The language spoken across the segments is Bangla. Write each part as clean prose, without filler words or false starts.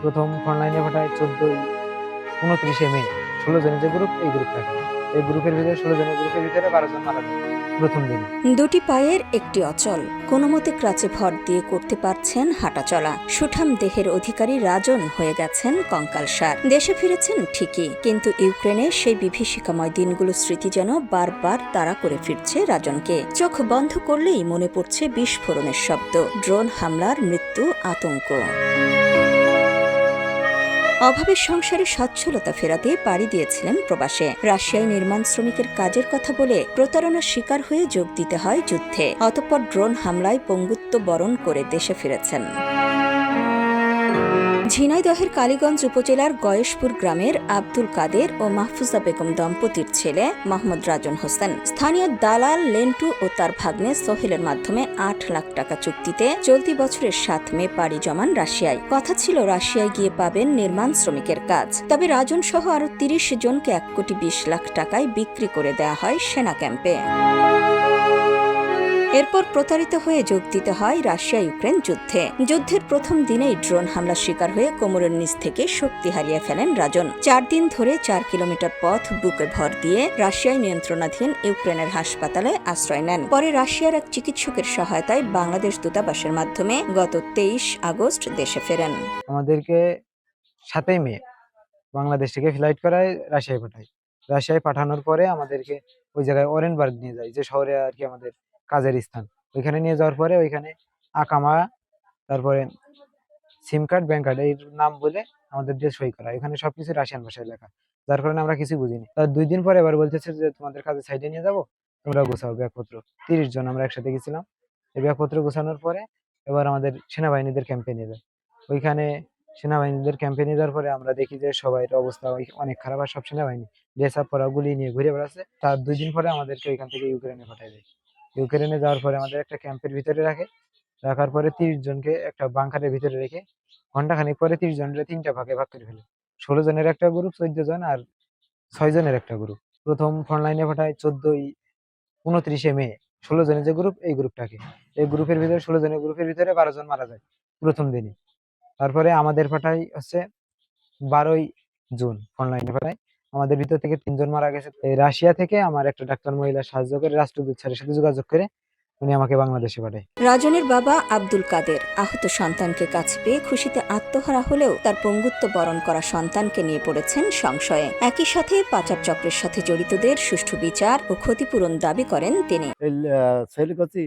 প্রথম ফ্রন্টলাইনে পাঠায় 29 মে 16 জনের যে গ্রুপ, এই গ্রুপ থাকে। এই গ্রুপের ভিতরে 16 জনের গ্রুপের ভিতরে 12 জন মারা যায় প্রথম দিনে। দুটি পায়ের একটি অচল, কোনো মতে ক্রাচে ভর দিয়ে করতে পারছেন হাঁটাচলা। সুঠাম দেহের অধিকারী রাজন হয়ে গেছেন কঙ্কালসার। দেশে ফিরেছেন ঠিকই, কিন্তু ইউক্রেনে সেই বিভীষিকাময় দিনগুলো স্মৃতি যেন বারবার তাড়া করে ফিরছে রাজনকে। চোখ বন্ধ করলেই মনে পড়ছে বিস্ফোরণের শব্দ, ড্রোন হামলার মৃত্যু, আতঙ্ক। অভাবের সংসারে সচ্ছলতা ফেরাতে পাড়ি দিয়েছিলেন প্রবাসে। রাশিয়ায় নির্মাণ শ্রমিকের কাজের কথা বলে প্রতারণার শিকার হয়ে যোগ দিতে হয় যুদ্ধে। অতঃপর ড্রোন হামলায় পঙ্গুত্ব বরণ করে দেশে ফিরেছেন। ঝিনাইদহের কালীগঞ্জ উপজেলার গয়েশপুর গ্রামের আব্দুল কাদের ও মাহফুজা বেগম দম্পতির ছেলে মোহাম্মদ রাজন হোসেন স্থানীয় দালাল লেন্টু ও তার ভাগ্নে সোহেলের মাধ্যমে 8 লাখ টাকা চুক্তিতে চলতি বছরের 7 মে পাড়ি জমান রাশিয়ায়। কথা ছিল রাশিয়ায় গিয়ে পাবেন নির্মাণ শ্রমিকের কাজ। তবে রাজন সহ আরো 30 জনকে 1,20,00,000 টাকায় বিক্রি করে দেয়া হয় সেনা ক্যাম্পে। এরপর প্রতারিত হয়ে যোগ দিতে হয় রাশিয়া ইউক্রেন যুদ্ধে। যুদ্ধের প্রথম দিনেই ড্রোন হামলার শিকার হয়ে কোমরের নিচ থেকে শক্তি হারিয়ে ফেলেন রাজন। 4 দিন ধরে 4 কিলোমিটার পথ বুকে ভর দিয়ে রাশিয়ায় নিয়ন্ত্রণাধীন ইউক্রেনের হাসপাতালে আশ্রয় নেন। পরে রাশিয়ার এক চিকিৎসকের সহায়তায় বাংলাদেশ দূতাবাসের মাধ্যমে গত 23 আগস্ট দেশে ফেরেন। আমাদেরকে 7 মে বাংলাদেশ থেকে ফ্লাইট করায় রাশিয়ায় পাঠায়। রাশিয়ায় পাঠানোর পরে আমাদেরকে ওই জায়গায় ওরেনবার্গ নিয়ে যায়, যে শহরে আর কি আমাদের কাজের স্থান। ওইখানে নিয়ে যাওয়ার পরে ওইখানে আকামা, তারপরে সিম কার্ড, ব্যাংক কার্ড, এই নাম বলে আমাদের দিয়ে সই করা। এখানে সবকিছু রাশিয়ান ভাষায় লেখা, যার কারণে আমরা কিছু বুঝিনি। তার 2 দিন পরে এবার বলতেছে যে তোমাদের কাজের সাইডে নিয়ে যাবো, তোমরা গোছাও ব্যাগপত্র। 30 জন আমরা একসাথে গেছিলাম। এই ব্যাগপত্র গোছানোর পরে এবার আমাদের সেনাবাহিনীদের ক্যাম্পে নিয়ে যায়। ওইখানে সেনাবাহিনীদের ক্যাম্পে নিয়ে যাওয়ার পরে আমরা দেখি যে সবাই অবস্থা অনেক খারাপ, আর সব সেনাবাহিনী ড্রেস আপ করা, গুলি নিয়ে ঘুরে বেড়াচ্ছে। তার 2 দিন পরে আমাদেরকে ওইখান থেকে ইউক্রেনে পাঠায় দেয়। ইউক্রেনে যাওয়ার পরে আমাদের একটা ক্যাম্পের ভিতরে রাখে। রাখার পরে 30 জনকে একটা বাংকারের ভিতরে রেখে ঘন্টাখানেক পরে 30 জনের 3টা ভাগে ভাগ করে ফেলে। 16 জনের একটা গ্রুপ, 14 জন আর 6 জনের একটা গ্রুপ। প্রথম ফ্রন্টলাইনে পাঠায় 29 মে 16 জনের যে গ্রুপ, এই গ্রুপটাকে। এই গ্রুপের ভিতরে 16 জনের গ্রুপের ভিতরে 12 জন মারা যায় প্রথম দিনে। তারপরে আমাদের পাঠায় হচ্ছে 12 জুন ফ্রন্টলাইনে পাঠায়। আমাদের ভিতর থেকে 3 জন মারা গেছে। এই রাশিয়া থেকে আমার একটা ডাক্তার মহিলা সাহায্য করে, রাষ্ট্রদূত স্যারের সাথে যোগাযোগ করে উনি আমাকে বাংলাদেশে পাঠায়। রাজনের বাবা আব্দুল কাদের আহত সন্তানকে কাছে পেয়ে খুশিতে আত্মহারা হলেও তার পঙ্গুত্ব বরণ করা সন্তানকে নিয়ে পড়েছেন সংশয়ে। একই সাথে পাচার চক্রের সাথে জড়িতদের সুষ্ঠু বিচার ও ক্ষতিপূরণ দাবি করেন তিনি। ছেলে করছি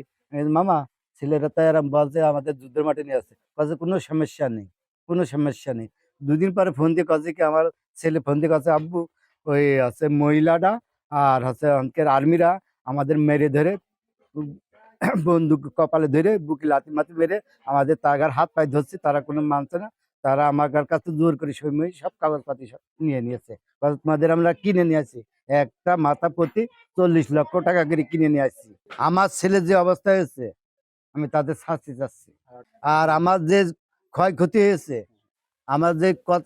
মামা, ছেলেরা তাই এরম বলছে আমাদের যুদ্ধের মাঠে নিয়ে আসছে, কাজে কোনো সমস্যা নেই, কোনো সমস্যা নেই। 2 দিন পরে ফোন দিয়ে কাছে কি আমার ছেলে ফোন দিয়ে কাছে, আব্বু ওই আছে মহিলাটা আর হচ্ছে অনেকের আর্মিরা আমাদের মেরে ধরে বন্দুক কপালে ধরে বুকে লাথি মাতি মেরে আমাদের তাগার হাত পায়ে ধরছে, তারা কোনো মানছে না। তারা আমার কাছে জোর করে সই সব কাগজপাতি সব নিয়ে নিয়েছে। তোমাদের আমরা কিনে নিয়ে আসি, একটা মাথা প্রতি 40 লক্ষ টাকা করে কিনে নিয়ে আসছি। আমার ছেলে যে অবস্থা হয়েছে, আমি তাদের শাস্তি চাচ্ছি। আর আমার যে ক্ষয়ক্ষতি হয়েছে, আমার যে কত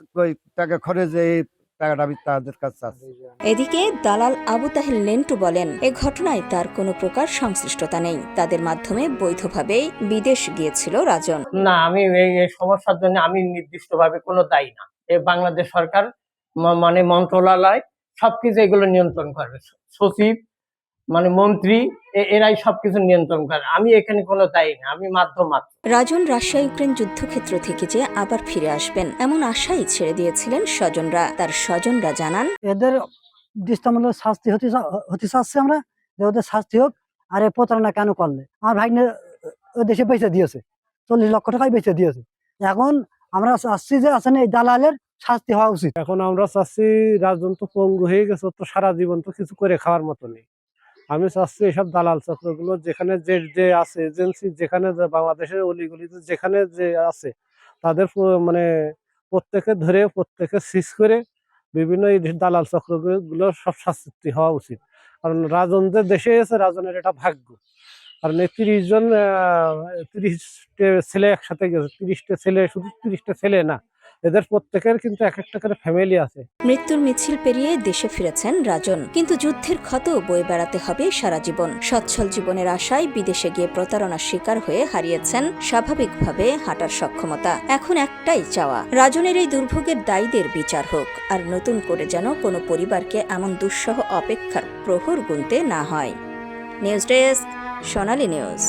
টাকা খরচ, এই টাকাটা আমি তাদের কাছে চাচ্ছি। এদিকে দালাল আবু তাহেল লেন্টু বলেন, এ ঘটনায় তার কোনো প্রকার সংশ্লিষ্টতা নেই। তাদের মাধ্যমে বৈধভাবেই বিদেশ গিয়েছিল রাজন। না, আমি এই সমস্যার জন্য আমি নির্দিষ্টভাবে কোনো দায়ী না। বাংলাদেশ সরকার মানে মন্ত্রণালয় সবকিছু এগুলো নিয়ন্ত্রণ করবে। সচিব মানে মন্ত্রী এরাই সবকিছু নিয়ন্ত্রণ করে। আমি এখানে কোনো দায়ী না, আমি মাধ্যম মাত্র। রাজন রাশিয়া ইউক্রেন যুদ্ধক্ষেত্র থেকে যে আবার ফিরে আসবেন এমন আশাই ছেড়ে দিয়েছিলেন স্বজনরা। তার স্বজনরা জানান, এদের দৃষ্টান্তমূলক শাস্তি হতে চাচ্ছে আমরা, যে ওদের শাস্তি হোক। আর এই প্রতারণা কেন করলে? আমার ভাগ্নে ওই দেশে বেঁচে দিয়েছে, 40 লক্ষ টাকায় বেঁচে দিয়েছে। এখন আমরা চাচ্ছি যে আছেন এই দালালের শাস্তি হওয়া উচিত। এখন আমরা চাচ্ছি, রাজন তো পঙ্গু হয়ে গেছে, তো সারা জীবন তো কিছু করে খাওয়ার মতো নেই। আমি চাচ্ছি এসব দালাল চক্রগুলো যেখানে যে আছে, এজেন্সি যেখানে বাংলাদেশের অলিগলিতে যেখানে যে আছে, তাদের মানে প্রত্যেকে ধরে, প্রত্যেকে সিজ করে বিভিন্ন এই দালাল চক্রগুলো সব শাস্তি হওয়া উচিত। কারণ রাজন যে দেশে এসে, রাজনের এটা ভাগ্য। কারণ এই 30 জন 30 ছেলে একসাথে গেছে, 30টা ছেলে, শুধু 30টা ছেলে না, এদের প্রত্যেকের কিন্তু এক একটা করে ফ্যামিলি আছে। মৃত্যুর মিছিল পেরিয়ে দেশে ফিরেছেন রাজন, কিন্তু যুদ্ধের ক্ষত বয়ে বেড়াতে হবে সারা জীবন। সচ্ছল জীবনের আশায় বিদেশে গিয়ে প্রতারণার শিকার হয়ে হারিয়েছেন স্বাভাবিকভাবে হাঁটার সক্ষমতা। এখন একটাই চাওয়া, রাজনের এই দুর্ভোগের দায়ীদের বিচার হোক, আর নতুন করে যেন কোনো পরিবারকে এমন দুঃসহ অপেক্ষার প্রহর গুনতে না হয়। নিউজ ডেস্ক, সোনালী নিউজ।